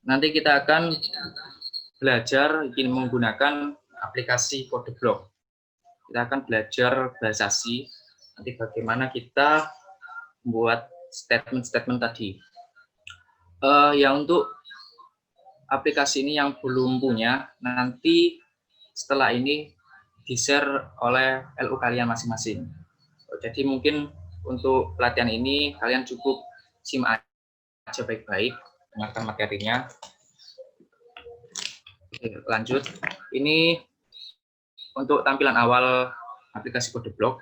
Nanti kita akan belajar ingin menggunakan aplikasi kode blok. Kita akan belajar bahasa C, nanti bagaimana kita membuat statement-statement tadi. Ya untuk aplikasi ini yang belum punya, nanti setelah ini di-share oleh LU kalian masing-masing. Jadi mungkin untuk pelatihan ini kalian cukup simak aja baik-baik, dengarkan materinya. Oke, lanjut. Ini untuk tampilan awal aplikasi kode blok.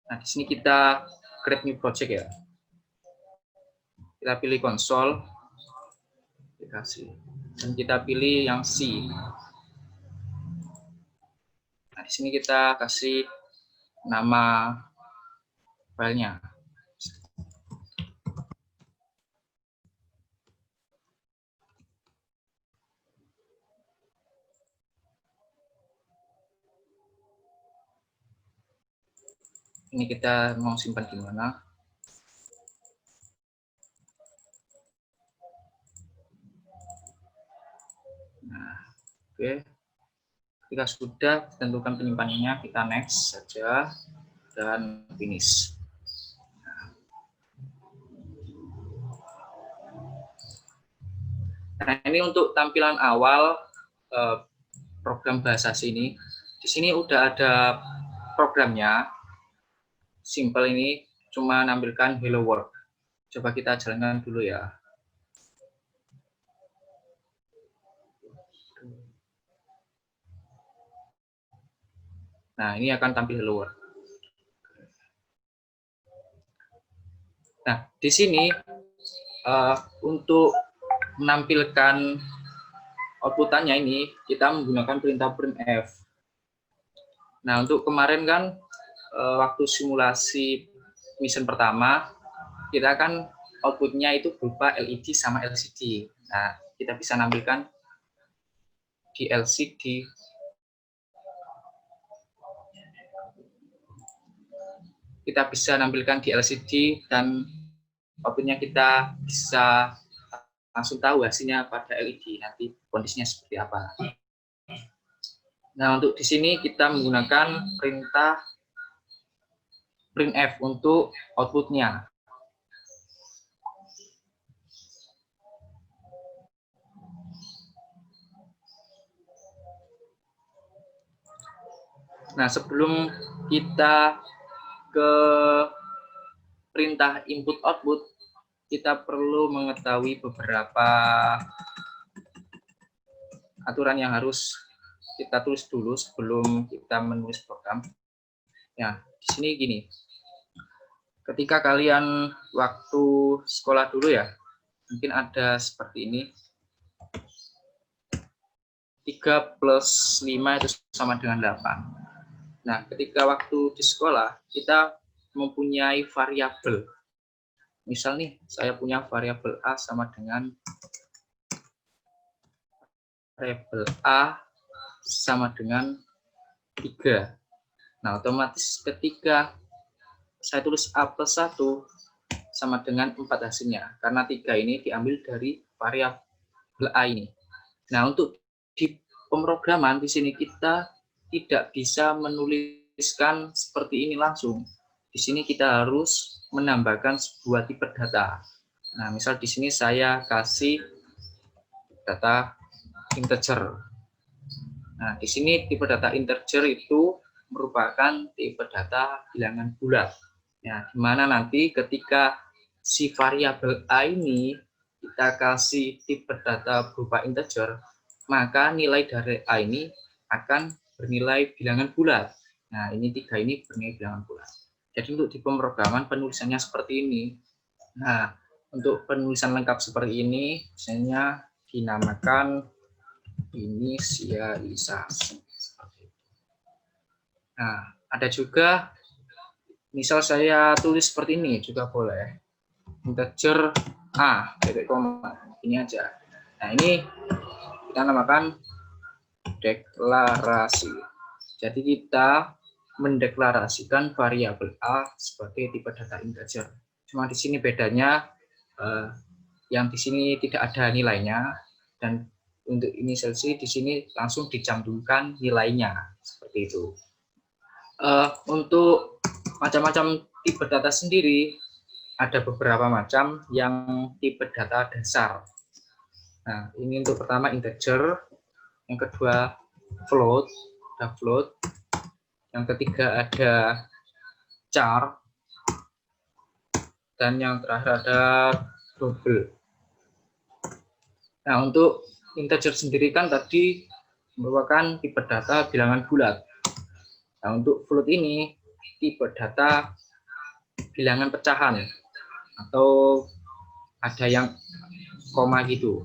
Nah, di sini kita create new project ya. Kita pilih konsol, aplikasi, dan kita pilih yang C. Nah, di sini kita kasih nama filenya. Ini kita mau simpan di mana? Nah, oke. Ketika sudah ditentukan penyimpanannya, kita next saja dan finish. Nah, ini untuk tampilan awal program bahasa sini. Di sini udah ada programnya. Simple ini cuma nampilkan hello world. Coba kita jalankan dulu ya. Nah, ini akan tampil hello world. Nah, di sini untuk menampilkan outputannya ini kita menggunakan perintah printf. Nah, untuk kemarin kan waktu simulasi mission pertama kita kan outputnya itu berupa LED sama LCD. Nah, kita bisa nampilkan di LCD. Kita bisa nampilkan di LCD dan outputnya kita bisa langsung tahu hasilnya pada LED nanti kondisinya seperti apa. Nah, untuk di sini kita menggunakan perintah printf untuk outputnya. Nah, sebelum kita ke perintah input output, kita perlu mengetahui beberapa aturan yang harus kita tulis dulu sebelum kita menulis program. Ya, di sini gini. Ketika kalian waktu sekolah dulu ya, mungkin ada seperti ini. 3 plus 5 itu sama dengan 8. Nah, ketika waktu di sekolah, kita mempunyai variabel. Misal nih, saya punya variabel A sama dengan variabel A sama dengan 3. Nah, otomatis ketika saya tulis A plus 1 sama dengan 4 hasilnya. Karena 3 ini diambil dari variabel A ini. Nah, untuk di pemrograman di sini kita tidak bisa menuliskan seperti ini langsung. Di sini kita harus menambahkan sebuah tipe data. Nah, misal di sini saya kasih data integer. Nah, di sini tipe data integer itu merupakan tipe data bilangan bulat. Ya, di mana nanti ketika si variabel A ini kita kasih tipe data berupa integer, maka nilai dari A ini akan bernilai bilangan bulat. Nah, ini 3 ini bernilai bilangan bulat. Jadi untuk di pemrograman penulisannya seperti ini. Nah, untuk penulisan lengkap seperti ini, biasanya dinamakan inisialisasi. Nah, ada juga, misal saya tulis seperti ini juga boleh. Integer A, titik koma, ini aja. Nah, ini kita namakan deklarasi. Jadi kita mendeklarasikan variabel A sebagai tipe data integer. Cuma di sini bedanya yang di sini tidak ada nilainya, dan untuk inisial C di sini langsung dicantumkan nilainya seperti itu. Untuk macam-macam tipe data sendiri ada beberapa macam yang tipe data dasar. Nah, ini untuk pertama integer, yang kedua float, ada float, yang ketiga ada char, dan yang terakhir ada double. Nah, untuk integer sendiri kan tadi merupakan tipe data bilangan bulat. Nah, untuk float ini tipe data bilangan pecahan, atau ada yang koma gitu,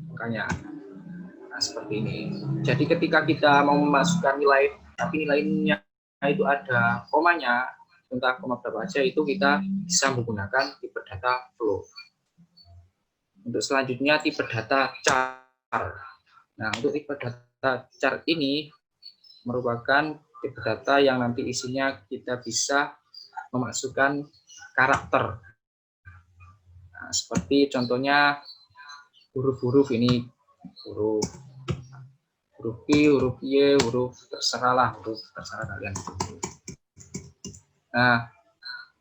makanya seperti ini. Jadi ketika kita mau memasukkan nilai tapi nilainya itu ada komanya, entah koma berapa aja, itu kita bisa menggunakan tipe data float. Untuk selanjutnya tipe data char. Nah, untuk tipe data char ini merupakan tipe data yang nanti isinya kita bisa memasukkan karakter. Nah, seperti contohnya huruf-huruf ini, huruf Q, huruf Y, huruf terserah kalian. Nah,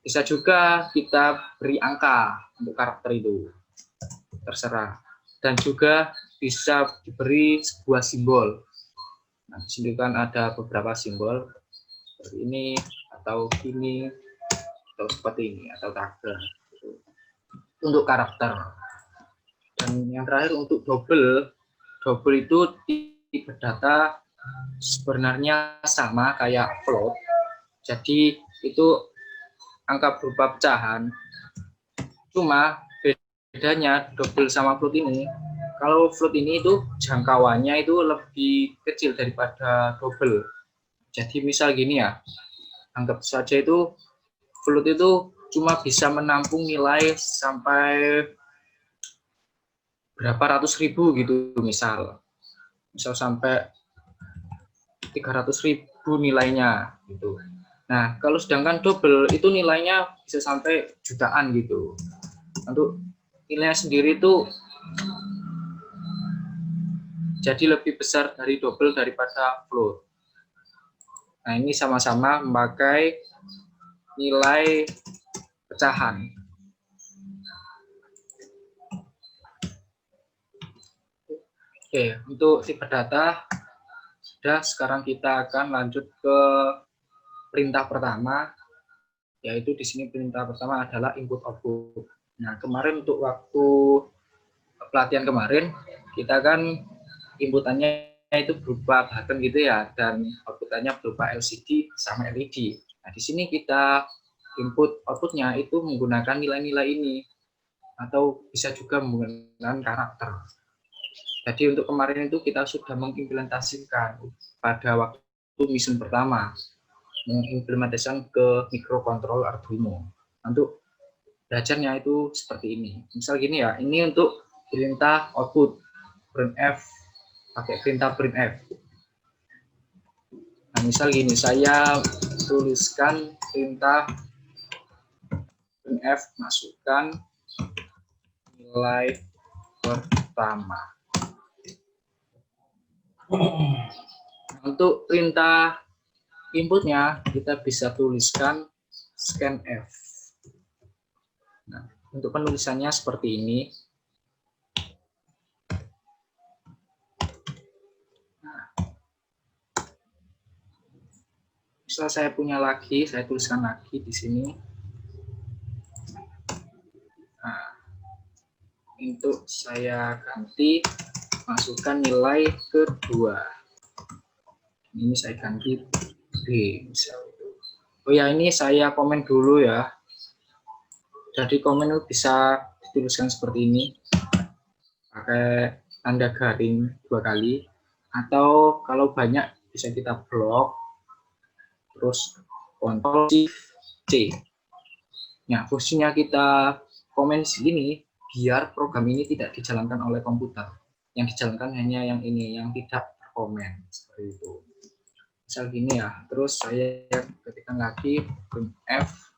bisa juga kita beri angka untuk karakter itu, terserah. Dan juga bisa diberi sebuah simbol. Nah, di sini kan ada beberapa simbol seperti ini, atau ini, atau seperti ini, atau tagar untuk karakter. Dan yang terakhir untuk double itu tipe data sebenarnya sama kayak float. Jadi itu angka berupa pecahan. Cuma bedanya double sama float ini, kalau float ini itu jangkauannya itu lebih kecil daripada double. Jadi misal gini ya, anggap saja itu float itu cuma bisa menampung nilai sampai berapa ratus ribu gitu, misal sampai 300.000 nilainya gitu. Nah, kalau sedangkan double itu nilainya bisa sampai jutaan gitu. Untuk nilainya sendiri itu jadi lebih besar dari double daripada float. Nah, ini sama-sama memakai nilai pecahan. Oke, untuk tipe data sudah. Sekarang kita akan lanjut ke perintah pertama, yaitu di sini perintah pertama adalah input output. Nah, kemarin untuk waktu pelatihan kemarin kita kan inputannya itu berupa button gitu ya, dan outputannya berupa LCD sama LED. Nah, di sini kita input outputnya itu menggunakan nilai-nilai ini, atau bisa juga menggunakan karakter. Jadi untuk kemarin itu kita sudah mengimplementasikan pada waktu mission pertama, mengimplementasikan ke microcontroller Arduino. Untuk belajarnya itu seperti ini. Misal gini ya, ini untuk perintah output printf, pakai perintah printf. Nah, misal gini, saya tuliskan perintah printf, masukkan nilai pertama. Untuk perintah inputnya kita bisa tuliskan scanf. Nah, untuk penulisannya seperti ini. Nah, misal saya punya lagi, saya tuliskan lagi di sini. Nah, untuk saya ganti, masukkan nilai kedua. Ini saya ganti B, misal. Oh ya, ini saya komen dulu ya. Jadi komen itu bisa dituliskan seperti ini, pakai tanda garing 2 kali, atau kalau banyak bisa kita blok, terus Ctrl Shift C. Nah, fungsinya kita komen sini biar program ini tidak dijalankan oleh komputer. Yang dijalankan hanya yang ini, yang tidak terkomen, seperti itu. Misal gini ya, terus saya ketikkan lagi printf.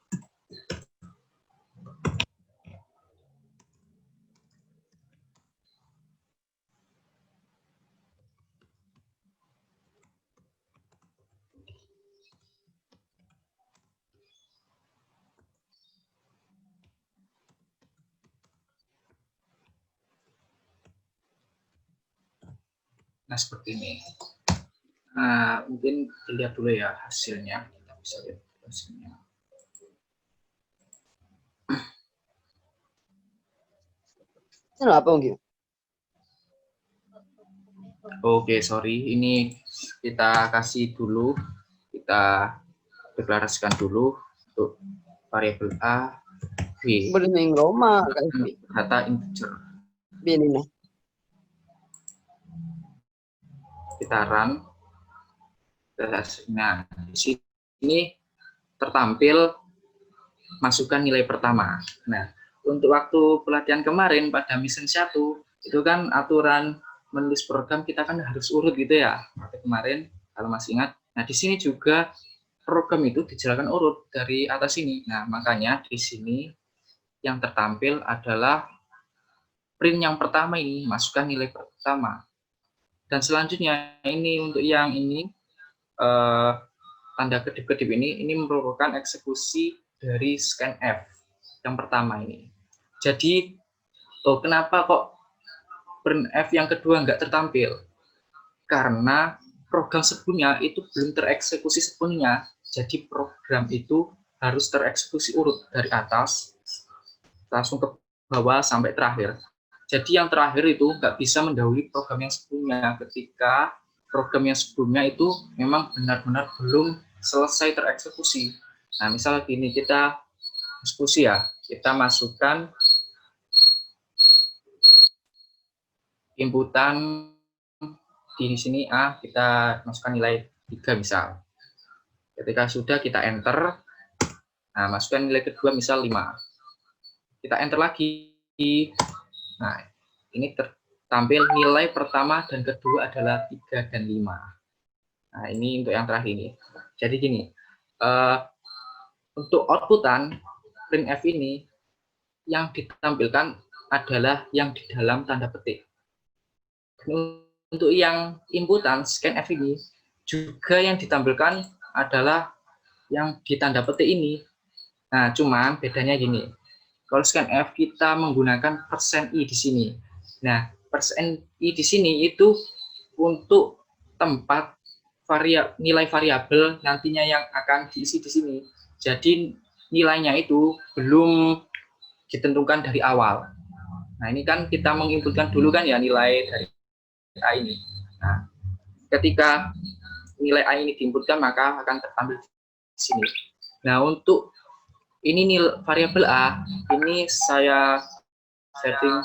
Nah, seperti ini. Nah, mungkin dilihat dulu ya hasilnya. Kita bisa lihat hasilnya. Apa mungkin? Oke, sorry. Ini kita kasih dulu. Kita deklarasikan dulu untuk variabel A, B. Bening Roma Data integer. Bini nih. Kita run. Nah, di sini tertampil masukkan nilai pertama. Nah, untuk waktu pelatihan kemarin pada mission 1, itu kan aturan menulis program kita kan harus urut gitu ya. Kemarin kalau masih ingat. Nah, di sini juga program itu dijalankan urut dari atas ini. Nah, makanya di sini yang tertampil adalah print yang pertama ini, masukkan nilai pertama. Dan selanjutnya ini untuk yang ini tanda kedip-kedip ini merupakan eksekusi dari scanf yang pertama ini. Jadi, kenapa kok printf yang kedua nggak tertampil? Karena program sebelumnya itu belum tereksekusi sepenuhnya. Jadi program itu harus tereksekusi urut dari atas langsung ke bawah sampai terakhir. Jadi yang terakhir itu nggak bisa mendahului program yang sebelumnya ketika program yang sebelumnya itu memang benar-benar belum selesai tereksekusi. Nah, misal gini, kita eksekusi ya, kita masukkan inputan di sini A, kita masukkan nilai 3 misal. Ketika sudah kita enter, nah masukkan nilai kedua misal 5. Kita enter lagi. Nah, ini tertampil nilai pertama dan kedua adalah 3 dan 5. Nah, ini untuk yang terakhir ini. Jadi gini, untuk outputan printf ini yang ditampilkan adalah yang di dalam tanda petik. Untuk yang inputan scanf ini juga yang ditampilkan adalah yang di tanda petik ini. Nah, cuman bedanya gini. Kalau scanf kita menggunakan %i di sini. Nah, %i di sini itu untuk tempat nilai variabel nantinya yang akan diisi di sini. Jadi nilainya itu belum ditentukan dari awal. Nah, ini kan kita menginputkan dulu kan ya nilai dari A ini. Nah, ketika nilai A ini diinputkan maka akan tertampil di sini. Nah, untuk ini nilai variabel A ini saya setting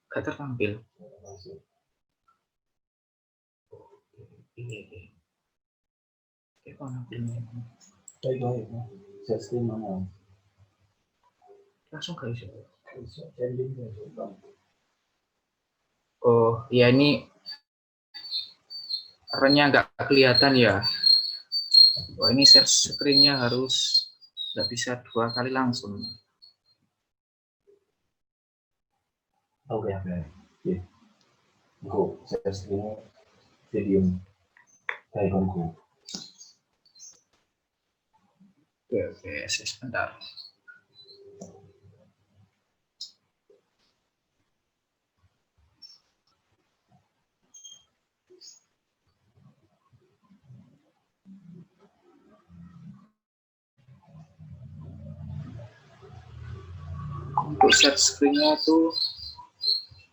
gak tertampil. Langsung gak bisa. Oh, ya ini runnya nggak kelihatan ya. Oh, ini share screen-nya harus nggak bisa 2 kali langsung. Oke. Go, share screen video. Ikonku. Oke, sebentar. Untuk share screen-nya tuh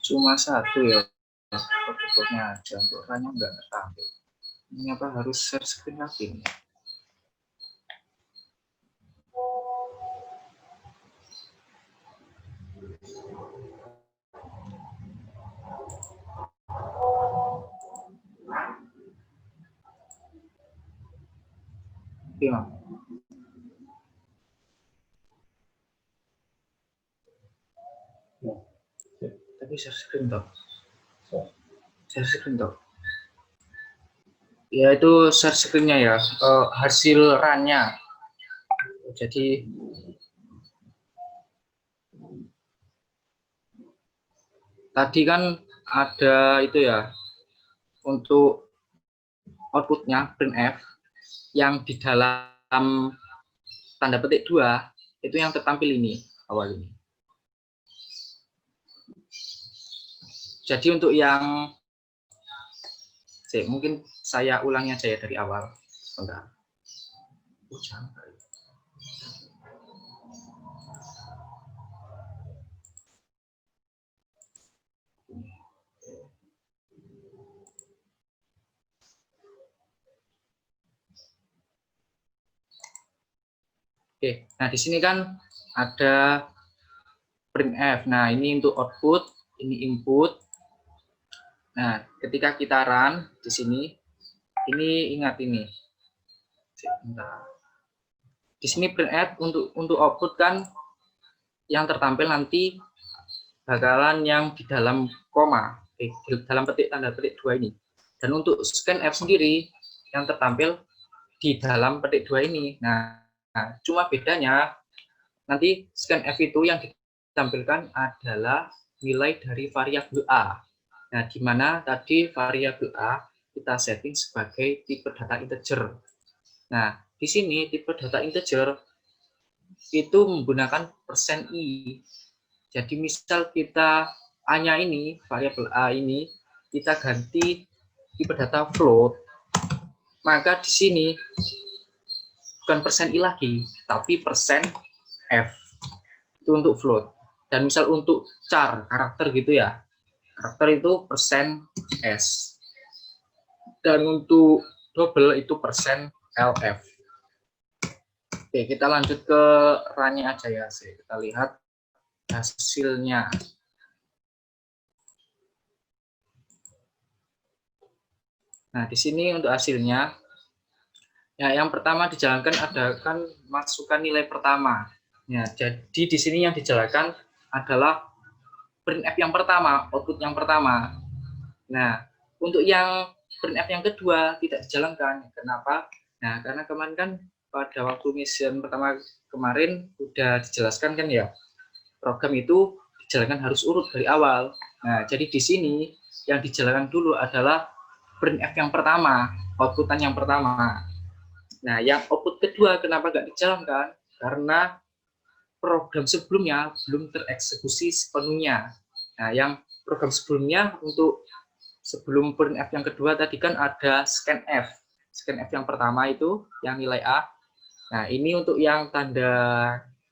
cuma 1 ya. Fotonya aja, untuk runnya nggak tertampil. Ini apa harus share screen lagi nih? Gimana? Tapi share screen toh. Share screen toh. Ya itu share screen-nya ya, hasil run-nya. Jadi tadi kan ada itu ya untuk outputnya printf yang di dalam tanda petik 2 itu yang tertampil ini awal ini. Jadi untuk yang mungkin saya ulangi aja ya dari awal. Sebentar. Oke, nah di sini kan ada printf. Nah, ini untuk output, ini input. Nah, ketika kita run di sini, ini ingat ini. Sebentar. Di sini printf untuk output kan yang tertampil nanti bakalan yang di dalam koma, di dalam petik tanda petik 2 ini. Dan untuk scanf sendiri yang tertampil di dalam petik 2 ini. Nah, cuma bedanya nanti scanf itu yang ditampilkan adalah nilai dari variabel A. Nah, di mana tadi variabel A kita setting sebagai tipe data integer. Nah, di sini tipe data integer itu menggunakan %i. Jadi misal kita A-nya ini, variabel A ini, kita ganti tipe data float, maka di sini bukan %i lagi, tapi %f. Itu untuk float. Dan misal untuk char, karakter gitu ya, karakter itu %s. Dan untuk double itu %lf. Oke, kita lanjut ke run-nya aja ya. Kita lihat hasilnya. Nah, di sini untuk hasilnya, ya yang pertama dijalankan ada kan masukkan nilai pertama. Ya, jadi di sini yang dijalankan adalah printf yang pertama, output yang pertama. Nah, untuk yang printf yang kedua tidak dijalankan. Kenapa? Nah, karena kemarin kan pada waktu mission pertama kemarin udah dijelaskan kan ya, program itu dijalankan harus urut dari awal. Nah, jadi di sini yang dijalankan dulu adalah printf yang pertama, outputan yang pertama. Nah, yang output kedua kenapa nggak dijalankan? Karena program sebelumnya belum tereksekusi sepenuhnya. Nah, yang program sebelumnya untuk sebelum printf yang kedua tadi kan ada scanf. Scanf yang pertama itu yang nilai A. Nah, ini untuk yang tanda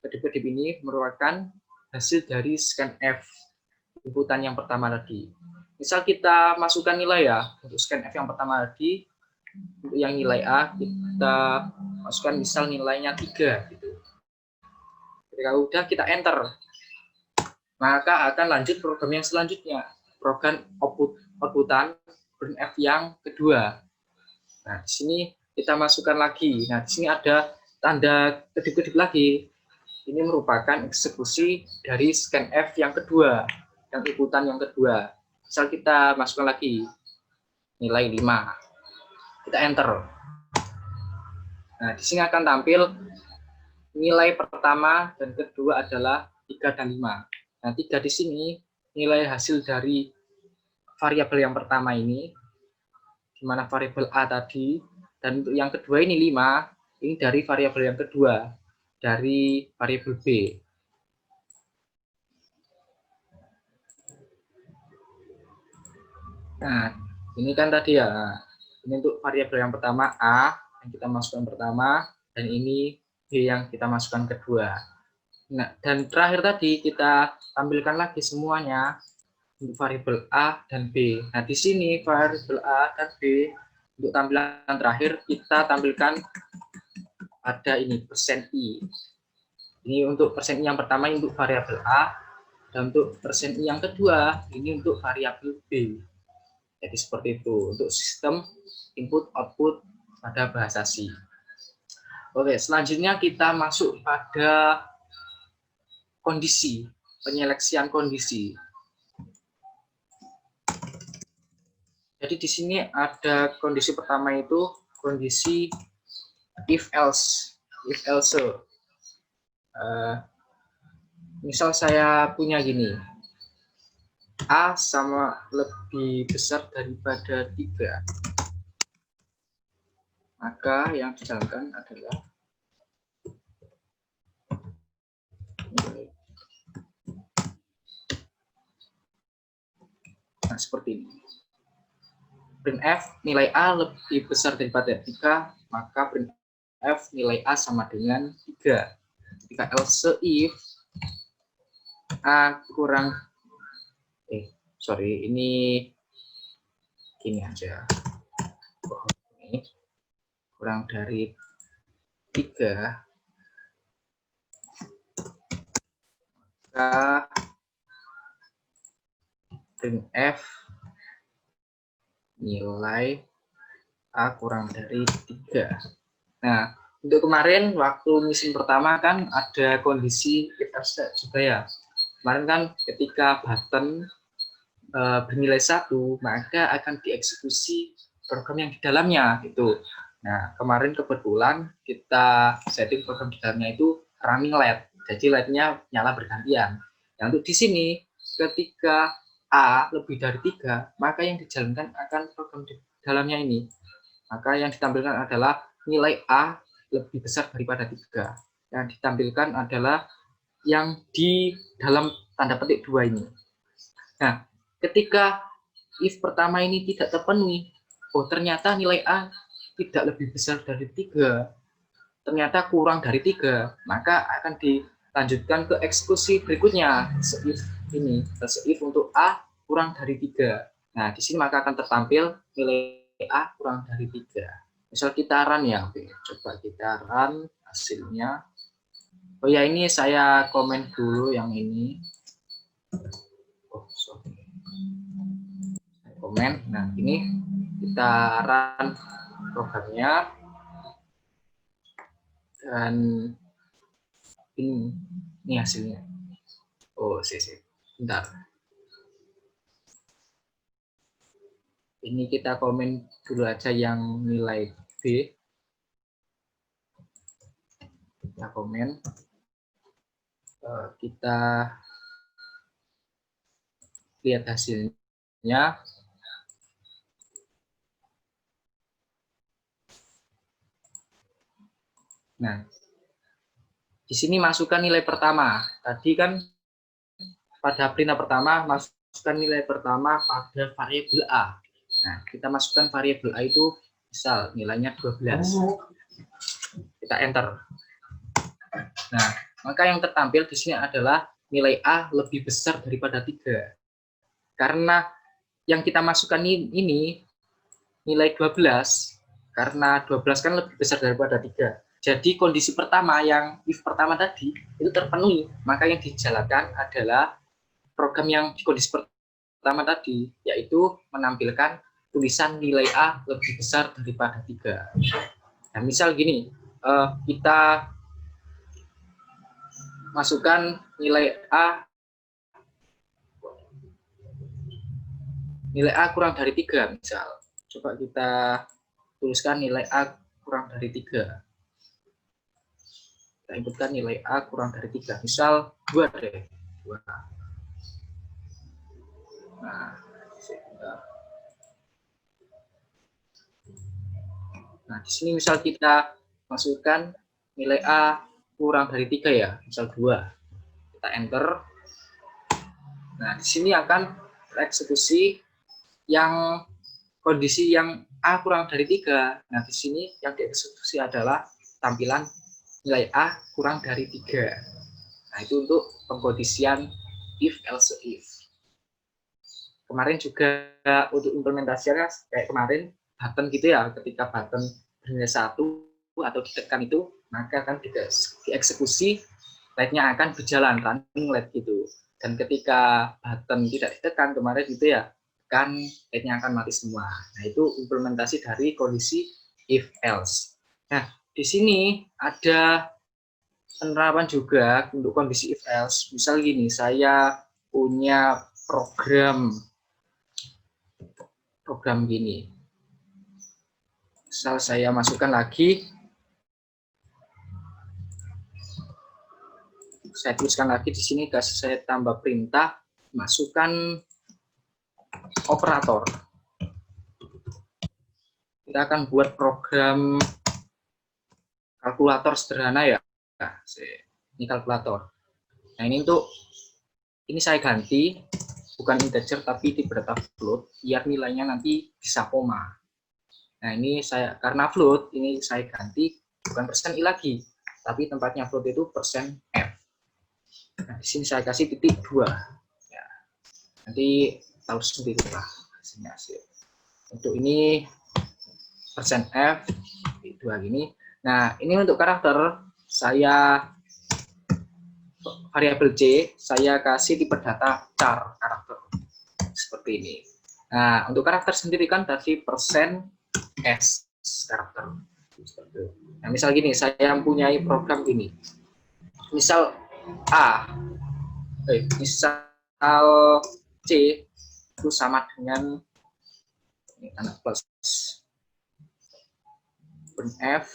kedip-kedip ini merupakan hasil dari scanf inputan yang pertama tadi. Misal kita masukkan nilai ya, untuk scanf yang pertama tadi, untuk yang nilai A, kita masukkan misal nilainya 3. Gitu. Ketika udah kita enter, maka akan lanjut program yang selanjutnya, program outputan printf yang kedua. Nah, di sini kita masukkan lagi. Nah, di sini ada tanda kedip-kedip lagi. Ini merupakan eksekusi dari scanf yang kedua, yang inputan yang kedua. Misal kita masukkan lagi nilai 5, kita enter. Nah, di sini akan tampil nilai pertama dan kedua adalah 3 dan 5. Nah, 3 di sini nilai hasil dari variabel yang pertama ini, di mana variabel A tadi, dan untuk yang kedua ini 5, ini dari variabel yang kedua, dari variabel B. Nah, ini kan tadi ya, ini untuk variabel yang pertama A yang kita masukkan pertama, dan ini B yang kita masukkan kedua. Nah, dan terakhir tadi kita tampilkan lagi semuanya untuk variabel A dan B. Nah, di sini variabel A dan B untuk tampilan terakhir kita tampilkan ada ini %i. Ini untuk %i yang pertama ini untuk variabel A, dan untuk %i yang kedua ini untuk variabel B. Jadi seperti itu untuk sistem input output pada bahasa C. Oke, selanjutnya kita masuk pada kondisi, penyeleksian kondisi. Jadi di sini ada kondisi pertama itu kondisi if else. Misal saya punya gini, A sama lebih besar daripada 3, maka yang dijalankan adalah seperti ini. Printf nilai A lebih besar daripada 3, maka printf nilai A sama dengan 3. Jika else if A kurang ini gini aja. Ini kurang dari 3, maka printf nilai A kurang dari 3. Nah, untuk kemarin waktu mesin pertama kan ada kondisi if else juga ya. Kemarin kan ketika button bernilai 1, maka akan dieksekusi program yang di dalamnya gitu. Nah, kemarin kebetulan kita setting program di dalamnya itu running LED. Jadi LED-nya nyala bergantian. Nah, untuk di sini ketika A lebih dari 3, maka yang dijalankan akan program di dalamnya ini. Maka yang ditampilkan adalah nilai A lebih besar daripada 3. Yang ditampilkan adalah yang di dalam tanda petik 2 ini. Nah, ketika if pertama ini tidak terpenuhi, ternyata nilai A tidak lebih besar dari 3, ternyata kurang dari 3, maka akan dilanjutkan ke eksekusi berikutnya, if ini, if untuk A kurang dari 3. Nah, di sini maka akan tertampil nilai A kurang dari 3. Misal kita run ya, oke, coba kita run hasilnya. Oh ya, ini saya komen dulu yang ini. Saya komen. Nah, ini kita run programnya. Dan ini hasilnya. Oh, sih. Bentar. Ini kita komen dulu aja yang nilai B. Kita komen. Kita lihat hasilnya. Nah, di sini masukkan nilai pertama. Tadi kan pada perintah pertama masukkan nilai pertama pada variabel A. Nah, kita masukkan variabel A itu misal nilainya 12. Kita enter. Nah, maka yang tertampil di sini adalah nilai A lebih besar daripada 3. Karena yang kita masukkan ini nilai 12, karena 12 kan lebih besar daripada 3. Jadi kondisi pertama yang if pertama tadi itu terpenuhi, maka yang dijalankan adalah program yang di kondisi pertama tadi, yaitu menampilkan tulisan nilai A lebih besar daripada 3. Nah, misal gini, kita masukkan nilai A kurang dari 3 misal. Coba kita tuliskan nilai A kurang dari 3. Kita inputkan nilai A kurang dari 3. Misal 2 deh. 2. Nah, di sini misal kita masukkan nilai A kurang dari 3 ya, misal 2. Kita enter. Nah, di sini akan tereksekusi yang kondisi yang A kurang dari 3. Nah, di sini yang dieksekusi adalah tampilan nilai A kurang dari 3. Nah, itu untuk pengkondisian if else if. Kemarin juga untuk implementasinya kayak kemarin button gitu ya, ketika button bernilai 1 atau ditekan itu, maka akan dieksekusi, LED-nya akan berjalan running LED gitu. Dan ketika button tidak ditekan kemarin gitu ya, kan LED-nya akan mati semua. Nah, itu implementasi dari kondisi if else. Nah, di sini ada penerapan juga untuk kondisi if else. Misal gini, saya punya program gini. Misal saya masukkan lagi, saya tuliskan lagi di sini, saya tambah perintah, masukkan operator. Kita akan buat program kalkulator sederhana ya. Nah, ini kalkulator. Nah, ini saya ganti bukan integer tapi tipe data float, biar nilainya nanti bisa koma. Nah ini saya, karena float, ini saya ganti bukan persen I lagi, tapi tempatnya float itu persen F. Nah di sini saya kasih titik 2. Ya, nanti tahu sendiri lah hasilnya. Untuk ini persen F, titik 2 gini. Nah ini untuk karakter, saya variabel C, saya kasih tipe data char karakter seperti ini. Nah untuk karakter sendiri kan tadi persen S karakter. Nah misal gini, saya mempunyai program ini, misal misal C itu sama dengan ini tanda plus F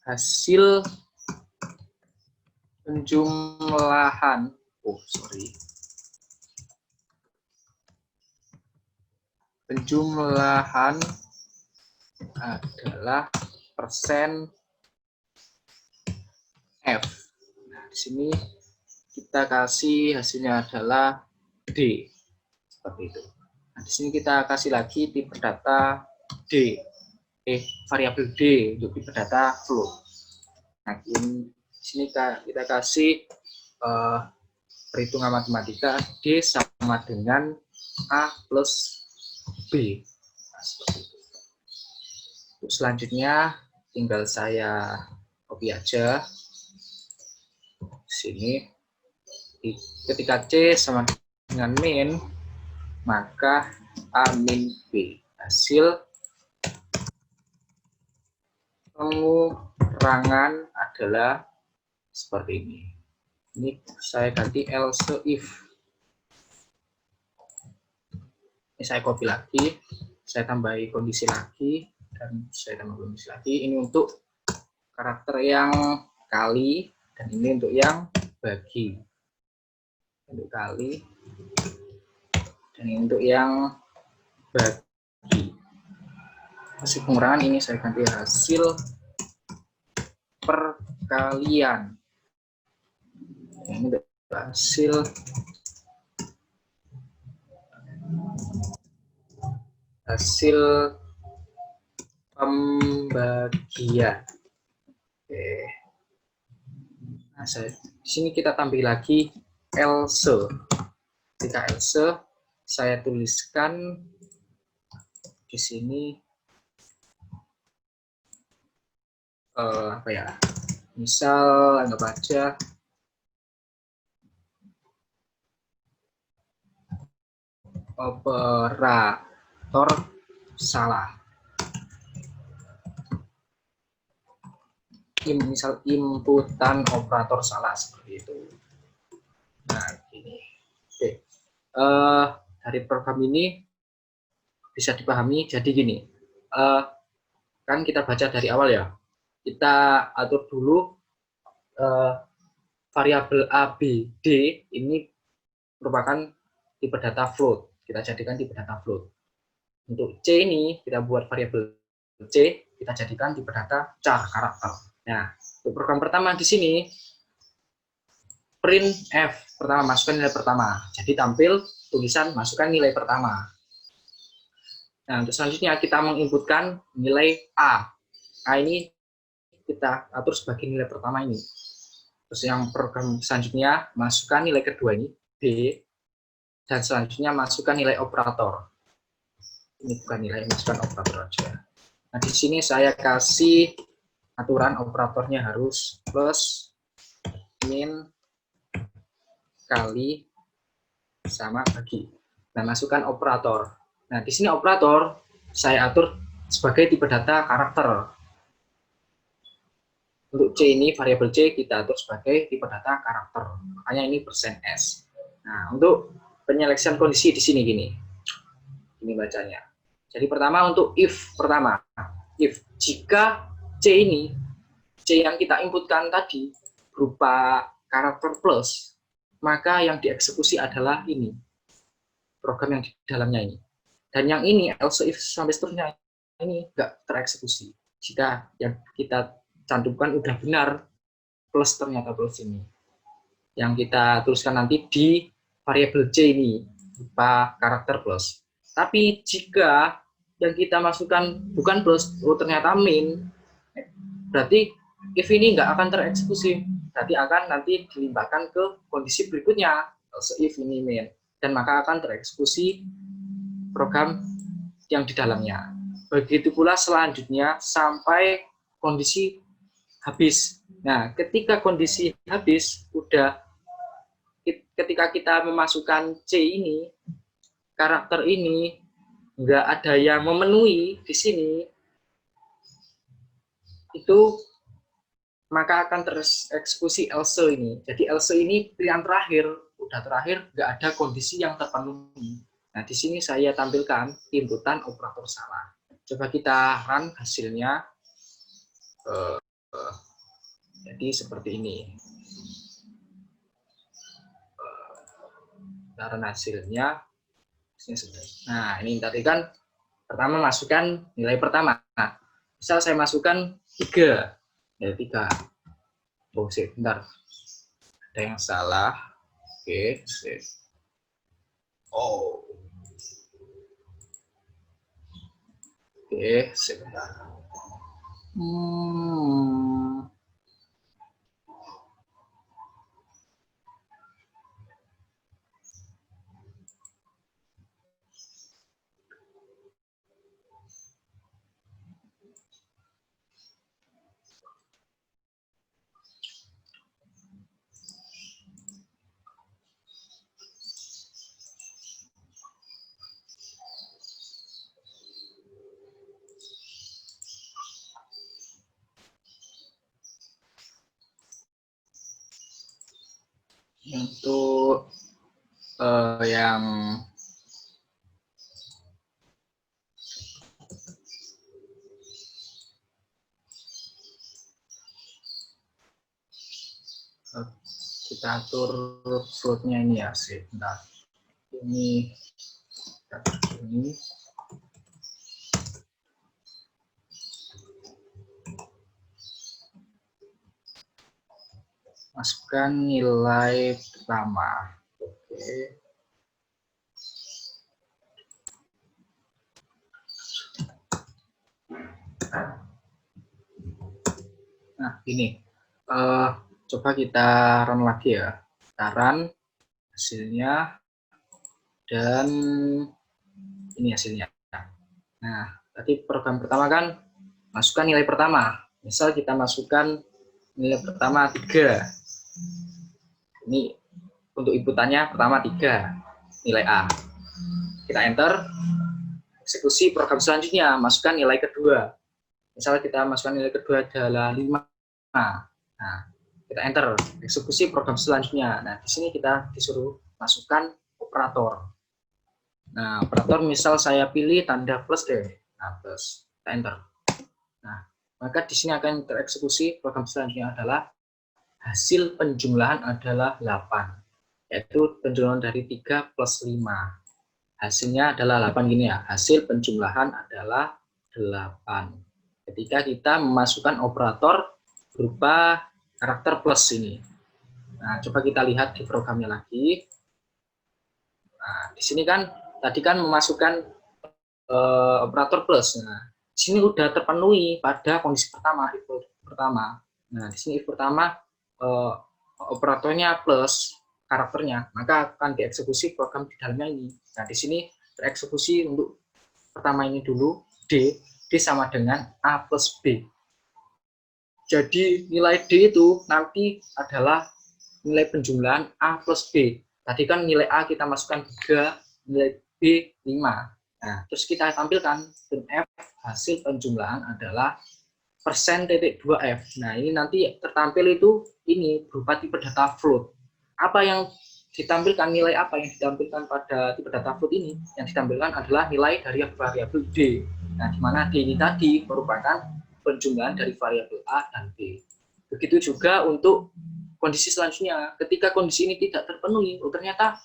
hasil penjumlahan penjumlahan adalah persen F. Nah, di sini kita kasih hasilnya adalah D. Seperti itu. Nah, di sini kita kasih lagi tipe data D. Variabel D untuk tipe data float. Nah, di sini kita kasih perhitungan matematika D sama dengan A plus B. Nah, seperti itu. Untuk selanjutnya tinggal saya copy aja sini. Ketika C sama dengan min, maka A min B. Hasil pengurangan adalah seperti ini. Ini saya ganti else if. Ini saya copy lagi, saya tambahi kondisi lagi, dan saya tambah kondisi lagi. Ini untuk karakter yang kali, dan ini untuk yang bagi. Untuk kali, dan ini untuk yang bagi. Hasil pengurangan ini saya ganti hasil perkalian. Ini untuk hasil pembagian. Oke. Nah, di sini kita tambah lagi else. Ketika else, saya tuliskan di sini apa ya? Misal anggap aja operator salah. Misal inputan operator salah seperti itu. Nah, ini. Oke. Dari program ini bisa dipahami jadi gini. Kan kita baca dari awal ya. Kita atur dulu variabel A, B, D ini merupakan tipe data float. Kita jadikan tipe data float. Untuk C ini kita buat variabel C, kita jadikan tipe data char karakter. Nah, untuk program pertama di sini print F pertama, masukkan nilai pertama. Jadi tampil tulisan masukkan nilai pertama. Nah, untuk selanjutnya kita menginputkan nilai A. A ini kita atur sebagai nilai pertama ini. Terus yang program selanjutnya masukkan nilai kedua ini B, dan selanjutnya masukkan nilai operator. Ini bukan nilai, masukkan operator aja. Nah, di sini saya kasih aturan operatornya harus plus, min, kali, sama bagi. Nah, masukkan operator. Nah, di sini operator saya atur sebagai tipe data karakter. Untuk C ini, variabel C kita atur sebagai tipe data karakter. Makanya ini persen %S. Nah, untuk penyeleksian kondisi di sini gini. Ini bacanya. Jadi pertama untuk if pertama. If jika C ini, C yang kita inputkan tadi berupa karakter plus, maka yang dieksekusi adalah ini. Program yang di dalamnya ini. Dan yang ini, else if sampai seterusnya, ini enggak tereksekusi. Jika yang kita cantumkan udah benar plus ternyata plus ini. Yang kita tuliskan nanti di variabel C ini berupa karakter plus. Tapi jika yang kita masukkan bukan plus, ternyata min, berarti if ini nggak akan tereksekusi. Berarti akan nanti dilimpahkan ke kondisi berikutnya, also if ini min, dan maka akan tereksekusi program yang di dalamnya. Begitu pula selanjutnya sampai kondisi habis. Nah, ketika kondisi habis, ketika kita memasukkan C ini, karakter ini, nggak ada yang memenuhi di sini, itu maka akan tereksekusi else ini. Jadi else ini pilihan terakhir, udah terakhir, nggak ada kondisi yang terpenuhi. Nah, di sini saya tampilkan inputan operator salah. Coba kita run hasilnya. Jadi seperti ini. Kita run hasilnya. Nah, ini tadi kan pertama masukkan nilai pertama. Nah, misal saya masukkan 3. Ya, 3. Oh, sebentar. Ada yang salah. Oke, save. Oh. Oke, sebentar. Untuk yang kita atur floatnya ini ya, sebentar. Ini masukkan nilai pertama. Oke. Nah, ini coba kita run lagi ya. Kita run hasilnya dan ini hasilnya. Nah, tadi program pertama kan masukkan nilai pertama. Misal kita masukkan nilai pertama 3. Ini untuk inputannya pertama 3, nilai A. Kita enter, eksekusi program selanjutnya, masukkan nilai kedua. Misalnya kita masukkan nilai kedua adalah 5. Nah, kita enter, eksekusi program selanjutnya. Nah, di sini kita disuruh masukkan operator. Nah, operator misal saya pilih tanda plus deh. Nah, plus. Kita enter. Nah, maka di sini akan tereksekusi program selanjutnya adalah hasil penjumlahan adalah 8, yaitu penjumlahan dari 3 plus 5. Hasilnya adalah 8 gini ya, hasil penjumlahan adalah 8. Ketika kita memasukkan operator berupa karakter plus ini. Nah, coba kita lihat di programnya lagi. Nah, di sini kan, tadi kan memasukkan operator plus. Nah, di sini udah terpenuhi pada kondisi pertama, if pertama. Nah, di sini if pertama, operatornya plus karakternya, maka akan dieksekusi program di dalamnya ini. Nah, di sini tereksekusi untuk pertama ini dulu, D sama dengan A plus B. Jadi nilai D itu nanti adalah nilai penjumlahan A plus B. Tadi kan nilai A kita masukkan 3, nilai B 5. Nah, terus kita tampilkan F hasil penjumlahan adalah %.2F. Nah, ini nanti tertampil itu ini berupa tipe data float. Apa yang ditampilkan, nilai apa yang ditampilkan pada tipe data float ini? Yang ditampilkan adalah nilai dari variabel D. Nah, di mana D ini tadi merupakan penjumlahan dari variabel A dan B. Begitu juga untuk kondisi selanjutnya. Ketika kondisi ini tidak terpenuhi, ternyata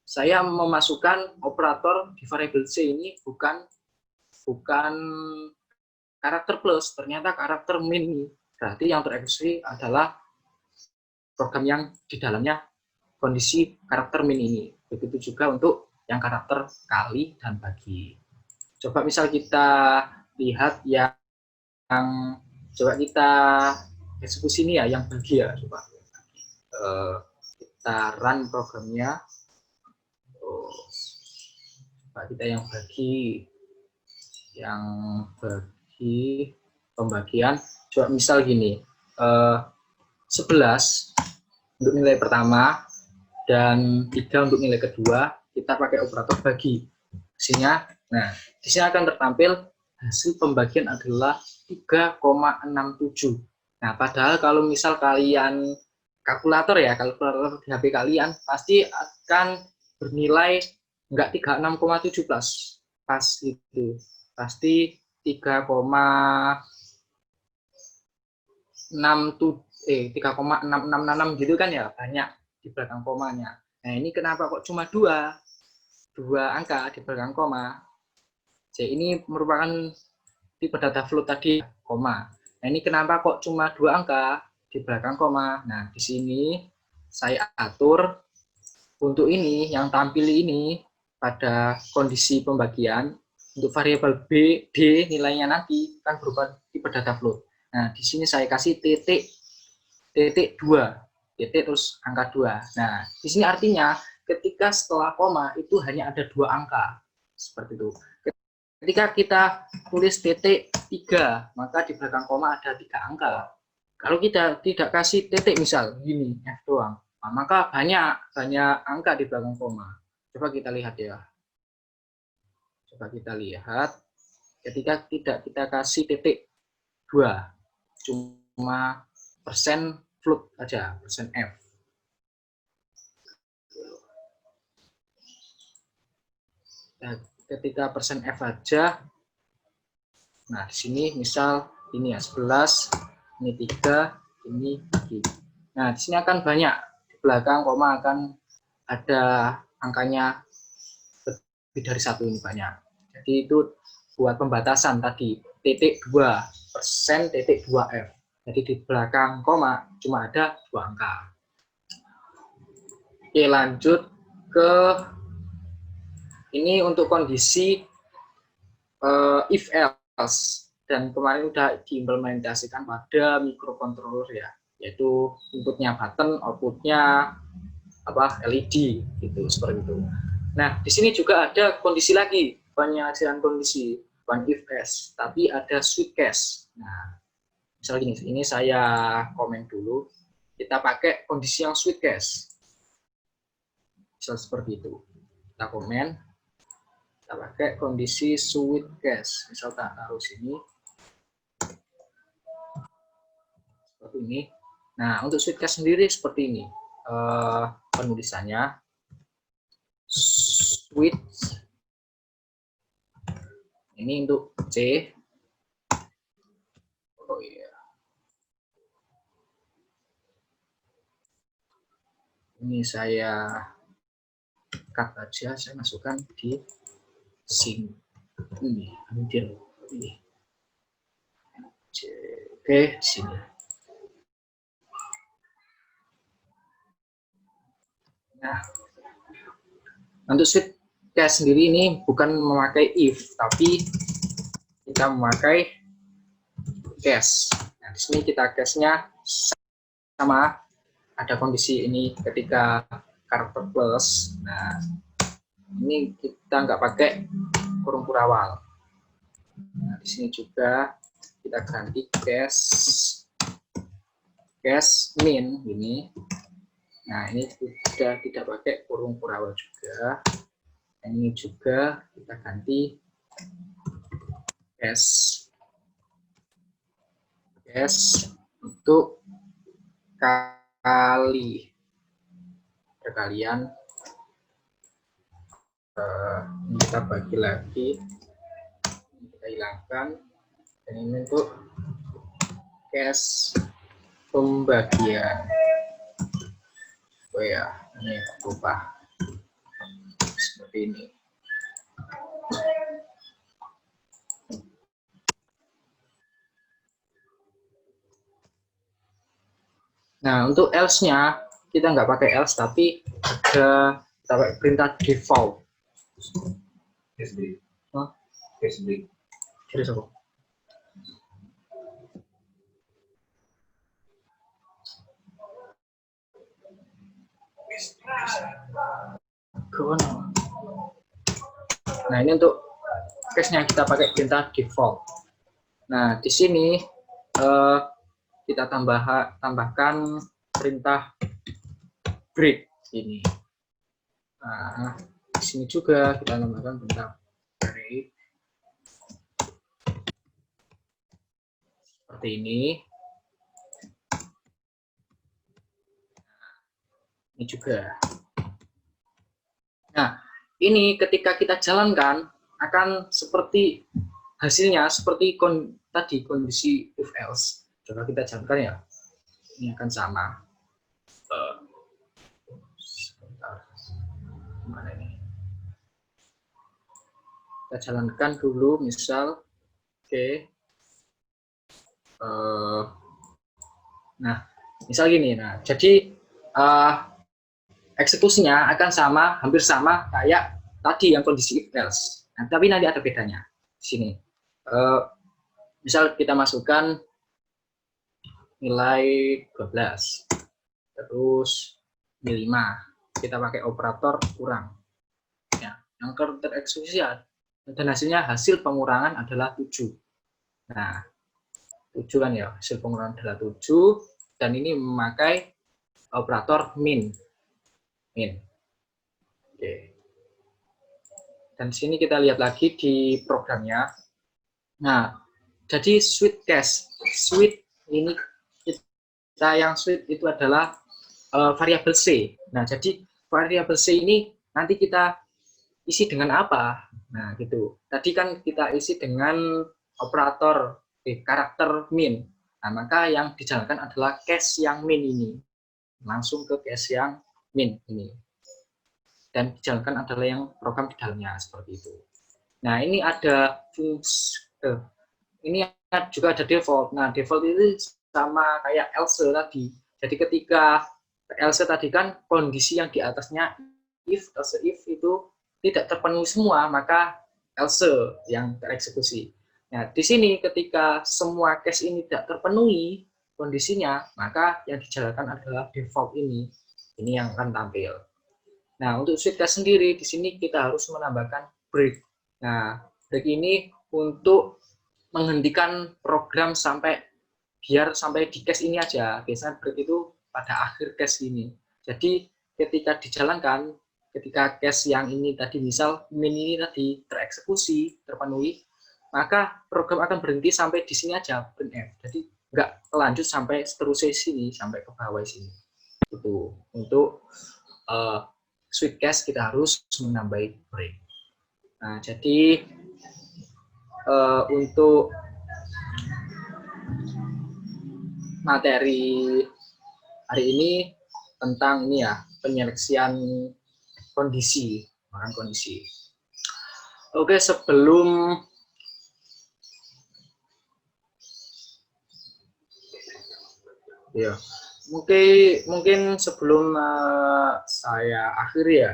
saya memasukkan operator di variabel C ini bukan karakter plus, ternyata karakter min. berarti yang tereksekusi adalah program yang di dalamnya kondisi karakter min ini. Begitu juga untuk yang karakter kali dan bagi. Coba misal kita lihat yang coba kita eksekusi ini ya, yang bagi ya. Coba kita run programnya. Coba kita yang bagi pembagian. Coba misal gini, 11 untuk nilai pertama dan 3 untuk nilai kedua, kita pakai operator bagi. Hasilnya, nah di sini akan tertampil hasil pembagian adalah 3,67. Nah, padahal kalau misal kalian kalkulator di HP kalian pasti akan bernilai enggak 36,7 plus, pas itu pasti 3,666 gitu kan ya, banyak di belakang komanya. Nah, ini kenapa kok cuma dua angka di belakang koma? Jadi ini merupakan tipe data float tadi, koma. Nah, ini kenapa kok cuma 2 angka di belakang koma? Nah, di sini saya atur untuk ini, yang tampil ini pada kondisi pembagian untuk variabel B, D nilainya nanti kan berupa tipe data float. Nah, di sini saya kasih titik 2, titik terus angka 2. Nah, di sini artinya ketika setelah koma itu hanya ada 2 angka. Seperti itu. Ketika kita tulis titik 3, maka di belakang koma ada 3 angka. Kalau kita tidak kasih titik misal gini, F doang, nah, maka banyak angka di belakang koma. Coba kita lihat ya. Coba kita lihat ketika tidak kita kasih titik 2, cuma persen float aja, persen F. Nah, ketika persen F aja, nah di sini misal ini ya 11, ini 3, ini bagi. Nah, di sini akan banyak, di belakang koma akan ada angkanya lebih dari 1, ini banyak. Jadi itu buat pembatasan tadi, titik 2, persen titik 2 F. Jadi di belakang koma cuma ada 2 angka. Oke, lanjut ke ini untuk kondisi if else, dan kemarin udah diimplementasikan pada microcontroller ya, yaitu inputnya button, outputnya LED gitu, seperti itu. Nah, di sini juga ada kondisi lagi, penyajian kondisi one if else, tapi ada switch case. Nah, misal gini, ini saya komen dulu, kita pakai kondisi yang switch case, misal seperti itu, kita komen, kita pakai kondisi switch case, misal tak taruh sini seperti ini. Nah, untuk switch case sendiri seperti ini penulisannya, switch ini untuk C. Oh iya, ini saya cut aja, saya masukkan di sini. Ini ambil ini. Oke, di sini. Nah, untuk switch case sendiri ini bukan memakai if, tapi kita memakai case. Nah, di sini kita case-nya sama, ada kondisi ini ketika karakter plus. Nah, ini kita nggak pakai kurung kurawal. Nah, di sini juga kita ganti case min ini. Nah, ini sudah tidak pakai kurung kurawal juga. Ini juga kita ganti case untuk kali perkalian. Ini kita bagi lagi, ini kita hilangkan, dan ini untuk case pembagian. Oh ya, ini berubah seperti ini. Nah, untuk else-nya kita nggak pakai else, tapi ada kita pakai perintah default. Case break. Hah? Case break. Serius aku. Nah, ini untuk case-nya kita pakai perintah default. Nah, di sini kita tambahkan perintah break ini. Nah, di sini juga kita tambahkan perintah break seperti ini. Ini juga. Nah, ini ketika kita jalankan akan seperti hasilnya seperti tadi kondisi if else. Coba kita jalankan ya. Ini akan sama. Sebentar. Mana ini? Kita jalankan dulu, misal, oke. Nah, misal gini. Nah, jadi eksekusinya akan sama, hampir sama kayak tadi yang kondisi if else. Nah, tapi nanti ada bedanya di sini. Misal kita masukkan nilai 12, terus nilai 5, kita pakai operator kurang. Ya, yang tereksekusi dan hasilnya hasil pengurangan adalah 7. Nah, 7 kan ya, hasil pengurangan adalah 7, dan ini memakai operator min. Oke. Dan sini kita lihat lagi di programnya. Nah, jadi switch case. Switch ini kita yang switch itu adalah variabel C. Nah, jadi variabel C ini nanti kita isi dengan apa? Nah, gitu. Tadi kan kita isi dengan operator karakter min. Nah, maka yang dijalankan adalah case yang min ini. Langsung ke case yang min ini. Dan dijalankan adalah yang program di dalamnya, seperti itu. Nah, ini ada ini juga ada default. Nah, default itu sama kayak else tadi. Jadi ketika else tadi kan kondisi yang di atasnya if itu tidak terpenuhi semua, maka else yang tereksekusi. Nah, di sini ketika semua case ini tidak terpenuhi kondisinya, maka yang dijalankan adalah default ini. Ini yang akan tampil. Nah, untuk switch case sendiri, di sini kita harus menambahkan break. Nah, break ini untuk menghentikan program biar sampai di case ini aja. Biasanya break itu pada akhir case ini. Jadi, ketika dijalankan, ketika case yang ini tadi, misal min ini tadi tereksekusi, terpenuhi, maka program akan berhenti sampai di sini aja, printf. Jadi, nggak lanjut sampai seterusnya sini, sampai ke bawah sini. Itu untuk switch case kita harus menambah break. Nah, jadi untuk materi hari ini tentang ini ya, penyeleksian kondisi. Oke, sebelum ya, mungkin sebelum saya akhiri ya,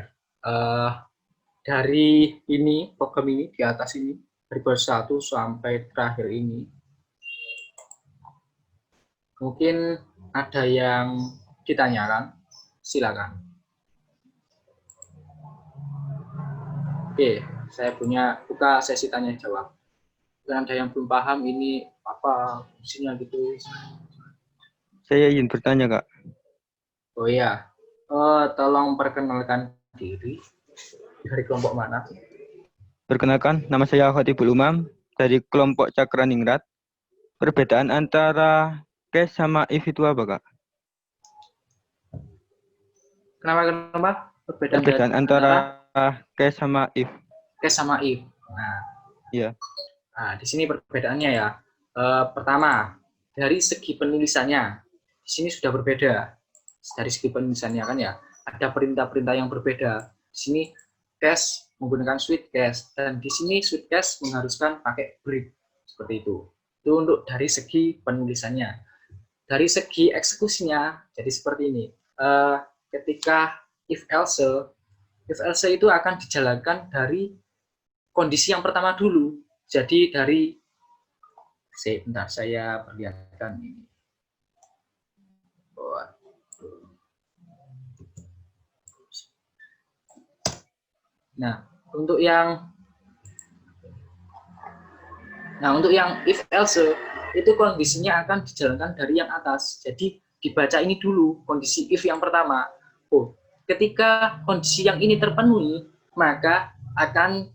dari ini program ini di atas ini dari bab 1 sampai terakhir ini, mungkin ada yang ditanyakan, silakan. Oke, saya buka sesi tanya jawab. Jika ada yang belum paham ini apa fungsinya gitu. Saya ingin bertanya, Kak. Oh iya, tolong perkenalkan diri, dari kelompok mana? Perkenalkan, nama saya Khatibul Umam dari kelompok Cakraningrat. Perbedaan antara case sama if itu apa, Kak? Kenapa? Perbedaan antara case sama if. Case sama if. Nah, iya. Nah, di sini perbedaannya ya. Pertama, dari segi penulisannya, di sini sudah berbeda. Dari segi penulisannya kan ya, ada perintah-perintah yang berbeda. Di sini case menggunakan switch case, dan di sini switch case mengharuskan pakai break seperti itu. Itu untuk dari segi penulisannya. dari segi eksekusinya, jadi seperti ini. Ketika if else itu akan dijalankan dari kondisi yang pertama dulu. Jadi dari, bentar saya perlihatkan ini. Nah, untuk yang if else itu kondisinya akan dijalankan dari yang atas. Jadi dibaca ini dulu kondisi if yang pertama. Oh, ketika kondisi yang ini terpenuhi, maka akan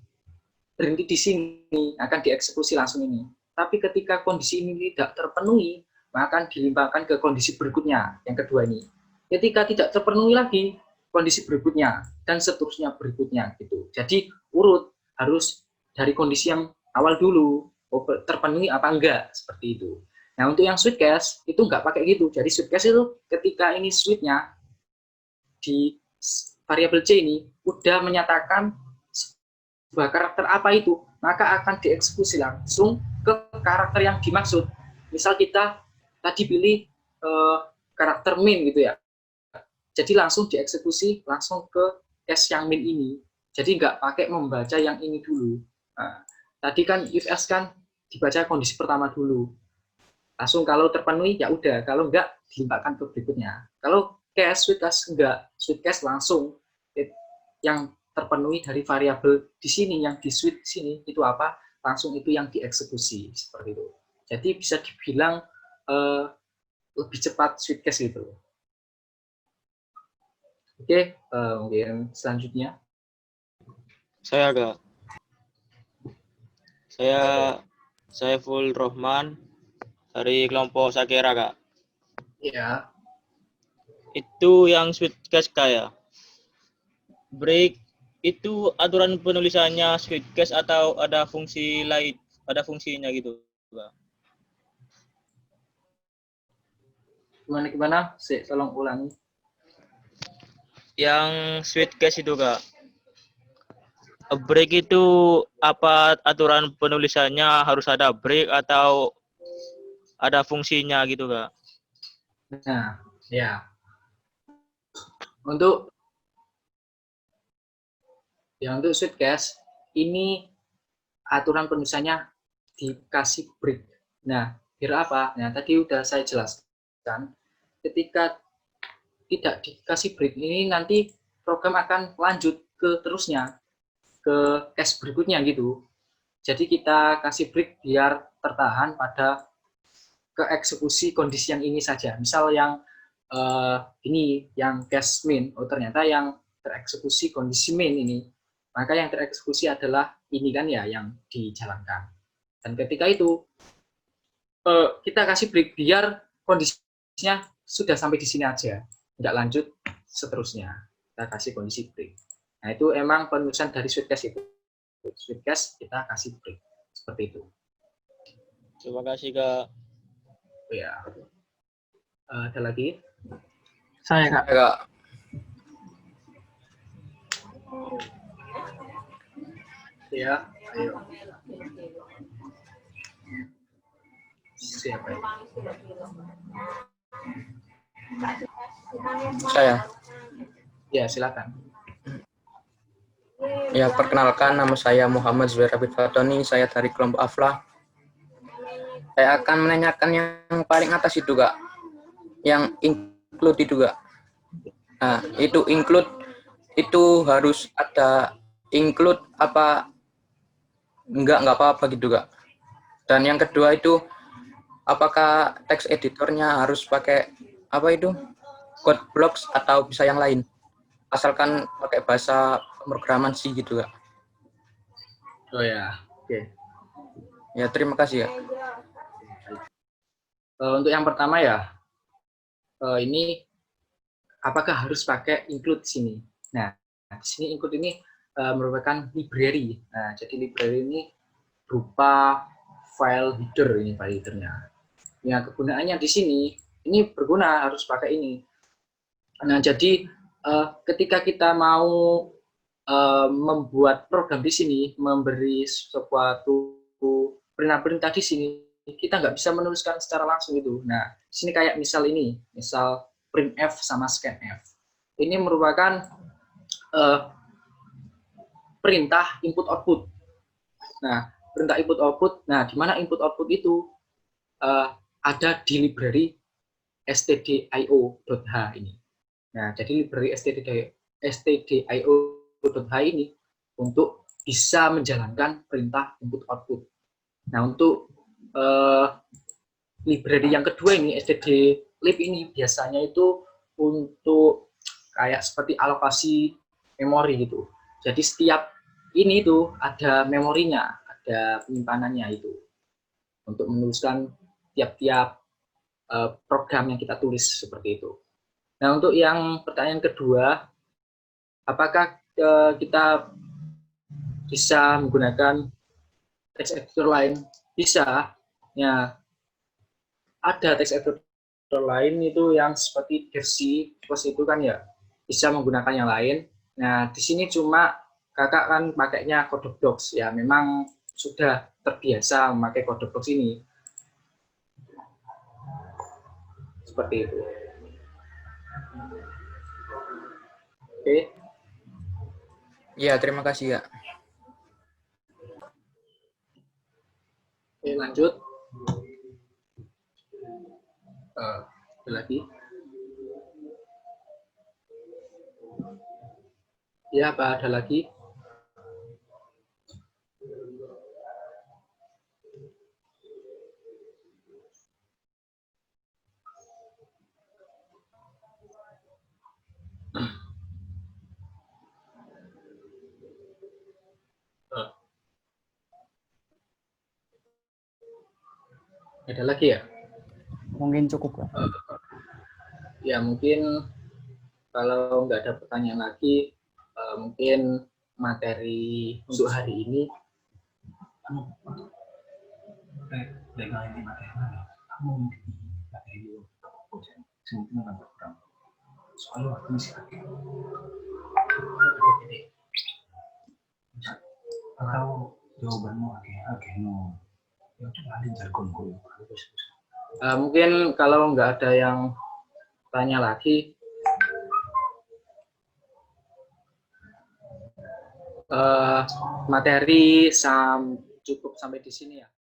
berhenti di sini, akan dieksekusi langsung ini. Tapi ketika kondisi ini tidak terpenuhi, maka akan dilimpahkan ke kondisi berikutnya, yang kedua ini. Ketika tidak terpenuhi lagi, kondisi berikutnya, dan seterusnya berikutnya gitu. Jadi urut harus dari kondisi yang awal dulu, terpenuhi apa enggak, seperti itu. Nah, untuk yang sweet case itu enggak pakai gitu. Jadi sweet case itu ketika ini sweetnya di variabel C ini udah menyatakan sebuah karakter apa itu, maka akan dieksekusi langsung ke karakter yang dimaksud. Misal kita tadi pilih karakter min gitu ya, jadi langsung dieksekusi langsung ke case yang min ini. Jadi nggak pakai membaca yang ini dulu. Nah, tadi kan if else kan dibaca kondisi pertama dulu. Langsung kalau terpenuhi ya udah, kalau enggak dilimpahkan ke berikutnya. Kalau case sweet case enggak, sweet case langsung yang terpenuhi dari variabel di sini, yang di sweet sini itu apa, langsung itu yang dieksekusi seperti itu. Jadi bisa dibilang lebih cepat sweet case gitu. Oke, mungkin selanjutnya. Saya Kak. Saya Full Rohman dari kelompok Sakera Kak. Ya. Itu yang sweet case Kak ya. Break itu aturan penulisannya sweet case atau ada fungsi lain, ada fungsinya gitu Kak. Gimana? Tolong ulangi. Yang sweet case itu Kak. Break itu apa aturan penulisannya, harus ada break atau ada fungsinya gitu Kak? Nah, ya. Untuk sweet case ini aturan penulisannya dikasih break. Nah, biar apa? Nah, tadi udah saya jelaskan. Ketika tidak dikasih break ini nanti program akan lanjut ke terusnya, ke case berikutnya gitu. Jadi kita kasih break biar tertahan pada keeksekusi kondisi yang ini saja. Misal yang ini yang case min, oh ternyata yang tereksekusi kondisi min ini, maka yang tereksekusi adalah ini kan ya yang dijalankan. Dan ketika itu kita kasih break biar kondisinya sudah sampai di sini aja, tidak lanjut seterusnya. Kita kasih kondisi break. Nah itu emang penulisan dari sweet case itu. Sweet case kita kasih break seperti itu. Terima kasih Kak. Ya. Ada lagi? Saya Kak. Ya, ayo. Siapa ya? Saya. Ya, silakan. Ya, perkenalkan nama saya Muhammad Zubair Abid Fatoni, saya dari kelompok Aflah. Saya akan menanyakan yang paling atas itu, Kak. Yang include itu, Kak. Nah, itu include itu harus ada include apa enggak apa-apa gitu, Kak. Dan yang kedua itu apakah text editornya harus pakai apa itu? Code blocks atau bisa yang lain? Asalkan pakai bahasa pemrograman C gitu, Kak. Oh ya, oke. Ya, terima kasih ya. Untuk yang pertama ya, ini apakah harus pakai include di sini? Nah, di sini include ini merupakan library. Nah, jadi library ini berupa file header, ini file headernya. Ya, kegunaannya di sini ini berguna harus pakai ini. Nah, jadi ketika kita mau membuat program di sini, memberi suatu perintah di sini, kita nggak bisa menuliskan secara langsung itu. Nah, di sini kayak misal ini, misal printf sama scanf. Ini merupakan perintah input output. Nah, perintah input output. Nah, di mana input output itu ada di library stdio.h ini. Nah, jadi library stdio.h ini untuk bisa menjalankan perintah input output. Nah, untuk library yang kedua ini, stdlib ini biasanya itu untuk kayak seperti alokasi memori gitu. Jadi setiap ini tuh ada memorinya, ada penyimpanannya itu untuk menuliskan tiap-tiap program yang kita tulis seperti itu. Nah, untuk yang pertanyaan kedua, apakah kita bisa menggunakan text editor lain? Bisa. Ya, ada text editor lain itu yang seperti versi plus itu kan ya bisa menggunakan yang lain. Nah, di sini cuma kakak kan pakainya CodeDocs ya, memang sudah terbiasa memakai CodeDocs ini. Seperti itu. Oke. Ya, terima kasih ya. Oke, lanjut. Ada lagi? Ya, apa ada lagi? Ada lagi ya? Mungkin cukup, Pak. Ya, mungkin kalau nggak ada pertanyaan lagi, mungkin materi untuk hari ini Legal ini materi mana? Kamu materi dulu. Semua nggak kurang. Soalnya waktu masih pakai. Atau jawabanmu oke, no. Ya coba ada jargon gue. mungkin kalau nggak ada yang tanya lagi, materi cukup sampai di sini ya.